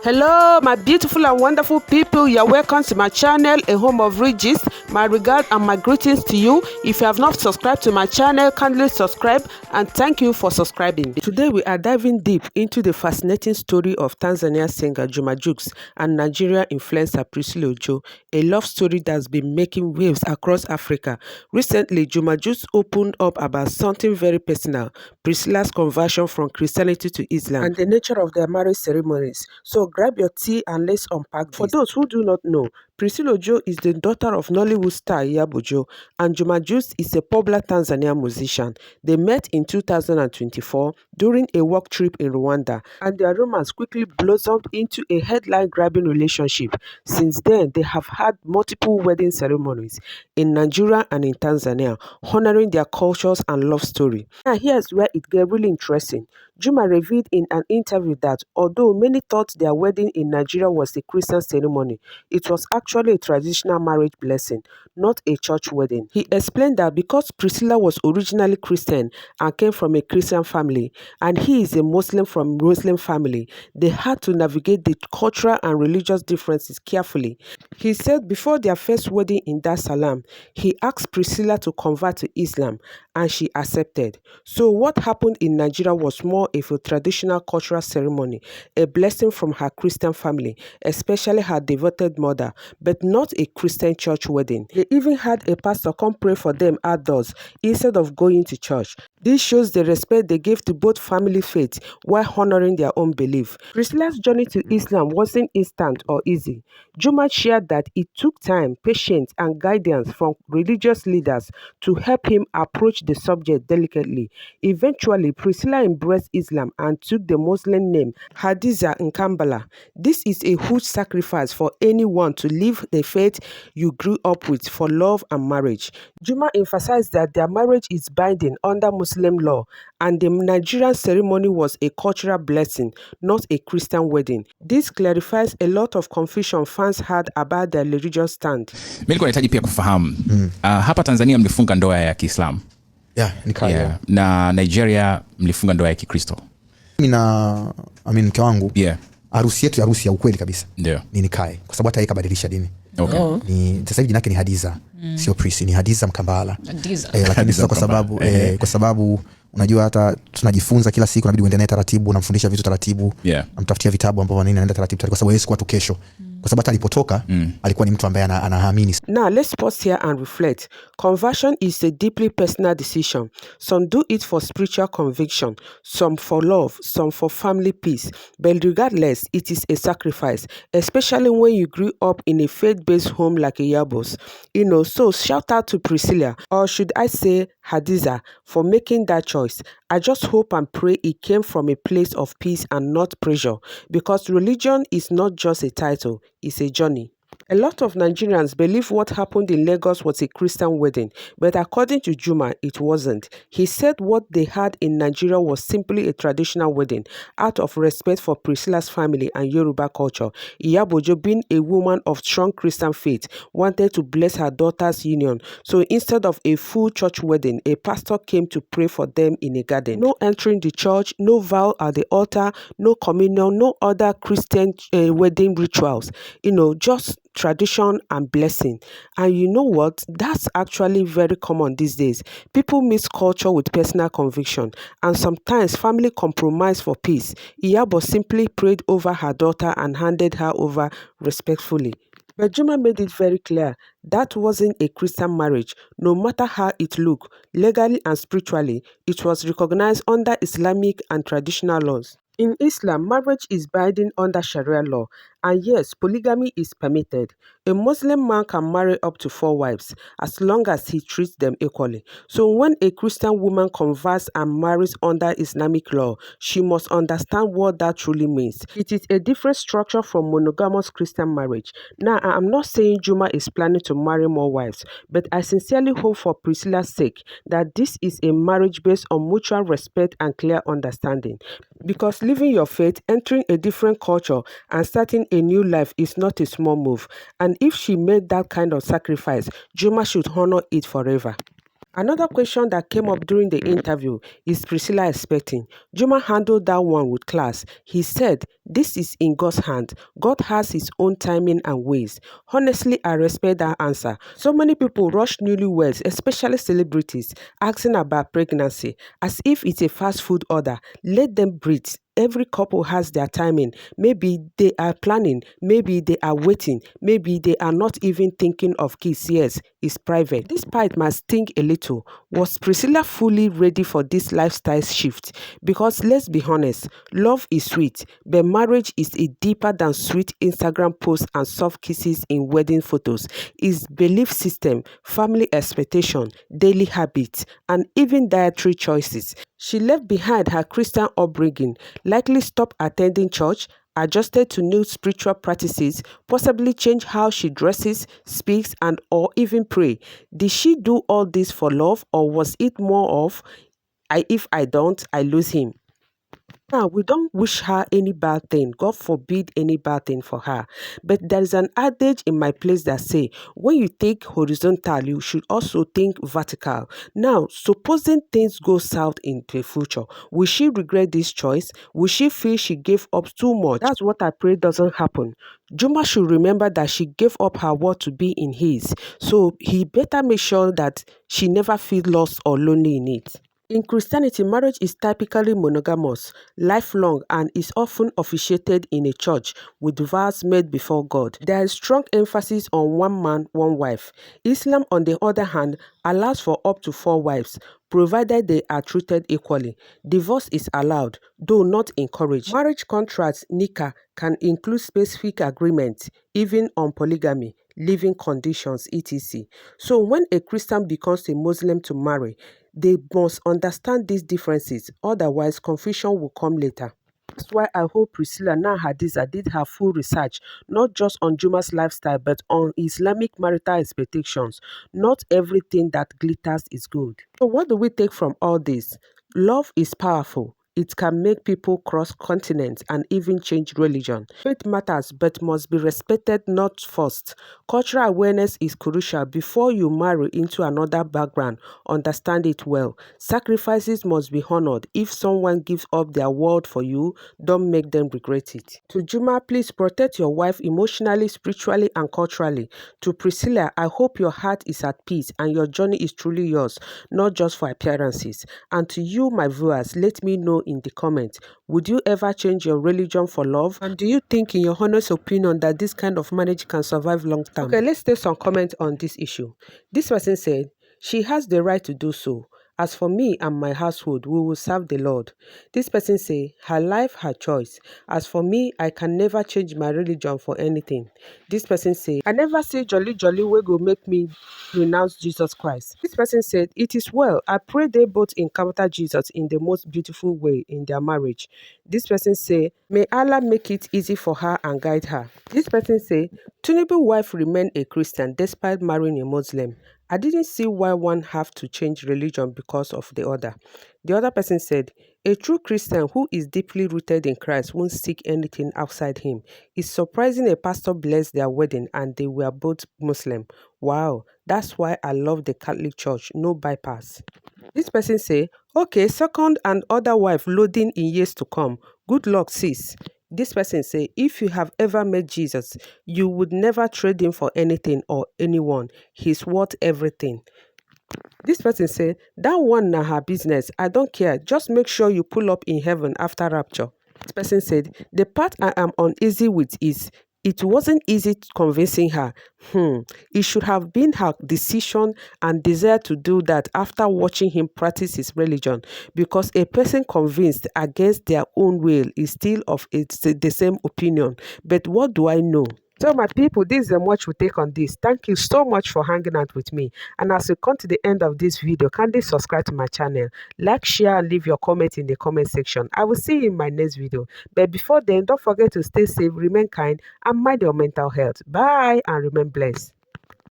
Hello, my beautiful and wonderful people. You're welcome to my channel, a home of riches. My regard and my greetings to you. If you have not subscribed to my channel, kindly subscribe and thank you for subscribing. Today we are diving deep into the fascinating story of Tanzanian singer Juma Jux and Nigerian influencer Priscilla Ojo, a love story that's been making waves across Africa. Recently, Juma Jux opened up about something very personal, Priscilla's conversion from Christianity to Islam and the nature of their marriage ceremonies. So grab your tea and let's unpack this. For those who do not know, Priscilla Ojo is the daughter of Nollywood star Iyabo Ojo, and Juma Jux is a popular Tanzanian musician. They met in 2024 during a work trip in Rwanda, and their romance quickly blossomed into a headline-grabbing relationship. Since then, they have had multiple wedding ceremonies in Nigeria and in Tanzania, honoring their cultures and love story. Now, here's where it gets really interesting. Juma revealed in an interview that although many thought their wedding in Nigeria was a Christian ceremony, it was actually a traditional marriage blessing, not a church wedding. He explained that because Priscilla was originally Christian and came from a Christian family, and he is a Muslim from a Muslim family, they had to navigate the cultural and religious differences carefully. He said before their first wedding in Dar es Salaam, he asked Priscilla to convert to Islam, and she accepted. So what happened in Nigeria was more of a traditional cultural ceremony, a blessing from her Christian family, especially her devoted mother, but not a Christian church wedding. They even had a pastor come pray for them outdoors instead of going to church. This shows the respect they gave to both family faiths while honoring their own belief. Priscilla's journey to Islam wasn't instant or easy. Juma shared that it took time, patience, and guidance from religious leaders to help him approach the subject delicately. Eventually, Priscilla embraced Islam and took the Muslim name Hadizah Mkambala. This is a huge sacrifice for anyone to leave the faith you grew up with for love and marriage. Juma emphasized that their marriage is binding under Muslim law, and the Nigerian ceremony was a cultural blessing, not a Christian wedding. This clarifies a lot of confusion fans had about their religious stand. Mimi nilikuwa nahitaji pia kufahamu hapa Tanzania mlifunga ndoa ya Kiislamu. Na Nigeria mlifunga ndoa ya Kikristo. Mimi na mke wangu harusi yetu harusi ya ukweli kabisa. Ndio. Ni nikae kwa sababu hata yeye kabadilisha dini. Okay. Ni sasa hivi jina yake ni Hadizah. Sio Priscilla, ni Hadizah Mkambala. Lakini sio kwa sababu unajua hata tunajifunza kila siku, inabidi uendelee taratibu, unamfundisha vitu taratibu. Namtafutia vitabu ambavyo anaenda taratibu kwa sababu yeye siku kesho. Kwa sababu hata alipotoka alikuwa ni mtu ambaye anaamini. Now let's pause here and reflect. Conversion is a deeply personal decision. Some do it for spiritual conviction, some for love, some for family peace. But regardless, it is a sacrifice, especially when you grew up in a faith-based home like Iyabo's. So shout out to Priscilla, or should I say Hadizah, for making that choice. I just hope and pray it came from a place of peace and not pressure, because religion is not just a title, it's a journey. A lot of Nigerians believe what happened in Lagos was a Christian wedding, but according to Juma, it wasn't. He said what they had in Nigeria was simply a traditional wedding, out of respect for Priscilla's family and Yoruba culture. Iyabo Ojo, being a woman of strong Christian faith, wanted to bless her daughter's union. So instead of a full church wedding, a pastor came to pray for them in a garden. No entering the church, no vow at the altar, no communion, no other Christian wedding rituals. Just tradition and blessing. And you know what? That's actually very common these days. People mix culture with personal conviction, and sometimes family compromise for peace. Iyabo simply prayed over her daughter and handed her over respectfully. But Juma made it very clear that wasn't a Christian marriage. No matter how it looked, legally and spiritually, it was recognized under Islamic and traditional laws. In Islam, marriage is binding under Sharia law, and yes, polygamy is permitted. A Muslim man can marry up to 4 wives, as long as he treats them equally. So when a Christian woman converts and marries under Islamic law, she must understand what that truly means. It is a different structure from monogamous Christian marriage. Now, I am not saying Juma is planning to marry more wives, but I sincerely hope for Priscilla's sake that this is a marriage based on mutual respect and clear understanding. Because leaving your faith, entering a different culture, and starting a new life is not a small move. And if she made that kind of sacrifice, Juma should honor it forever. Another question that came up during the interview is Priscilla expecting? Juma handled that one with class. He said, "This is in God's hand. God has his own timing and ways." Honestly, I respect that answer. So many people rush newlyweds, especially celebrities, asking about pregnancy as if it's a fast food order. Let them breathe. Every couple has their timing. Maybe they are planning, maybe they are waiting, maybe they are not even thinking of kids. Yes, it's private. This part must sting a little. Was Priscilla fully ready for this lifestyle shift? Because let's be honest, love is sweet, but marriage is a deeper than sweet Instagram posts and soft kisses in wedding photos. It's belief system, family expectation, daily habits, and even dietary choices. She left behind her Christian upbringing, likely stopped attending church, adjusted to new spiritual practices, possibly changed how she dresses, speaks, and or even pray. Did she do all this for love, or was it more of, if I don't, I lose him? Now, we don't wish her any bad thing. God forbid any bad thing for her. But there is an adage in my place that say, when you think horizontal, you should also think vertical. Now, supposing things go south in the future, will she regret this choice? Will she feel she gave up too much? That's what I pray doesn't happen. Juma should remember that she gave up her word to be in his. So he better make sure that she never feels lost or lonely in it. In Christianity, marriage is typically monogamous, lifelong, and is often officiated in a church with vows made before God. There is strong emphasis on one man, one wife. Islam, on the other hand, allows for up to 4 wives, provided they are treated equally. Divorce is allowed, though not encouraged. Marriage contracts, nikah, can include specific agreements, even on polygamy, living conditions, etc. So when a Christian becomes a Muslim to marry, they must understand these differences, otherwise confusion will come later. That's why I hope Priscilla, now Hadizah, did her full research, not just on Juma's lifestyle, but on Islamic marital expectations. Not everything that glitters is good. So what do we take from all this? Love is powerful. It can make people cross continents and even change religion. Faith matters but must be respected, not forced. Cultural awareness is crucial. Before you marry into another background, understand it well. Sacrifices must be honored. If someone gives up their world for you, don't make them regret it. To Juma, please protect your wife emotionally, spiritually, and culturally. To Priscilla, I hope your heart is at peace and your journey is truly yours, not just for appearances. And to you, my viewers, let me know in the comments, would you ever change your religion for love? And do you think, in your honest opinion, that this kind of marriage can survive long term? Okay, let's take some comments on this issue. This person said, she has the right to do so. As for me and my household, we will serve the Lord. This person say, her life, her choice. As for me, I can never change my religion for anything. This person say, I never say jolly jolly wey go make me renounce Jesus Christ. This person said, it is well. I pray they both encounter Jesus in the most beautiful way in their marriage. This person say, may Allah make it easy for her and guide her. This person say, Tinubu's wife remained a Christian despite marrying a Muslim. I didn't see why one have to change religion because of the other. The other person said, a true Christian who is deeply rooted in Christ won't seek anything outside him. It's surprising a pastor blessed their wedding and they were both Muslim. Wow, that's why I love the Catholic Church, no bypass. This person say, okay, second and other wife loading in years to come. Good luck, sis. This person say, if you have ever met Jesus, you would never trade him for anything or anyone. He's worth everything. This person say, that one na her business. I don't care. Just make sure you pull up in heaven after rapture. This person said, the part I am uneasy with is, it wasn't easy convincing her. It should have been her decision and desire to do that after watching him practice his religion, because a person convinced against their own will is still of the same opinion. But what do I know? So my people, this is much we take on this. Thank you so much for hanging out with me. And as we come to the end of this video, kindly subscribe to my channel, like, share, and leave your comment in the comment section. I will see you in my next video. But before then, don't forget to stay safe, remain kind, and mind your mental health. Bye and remain blessed.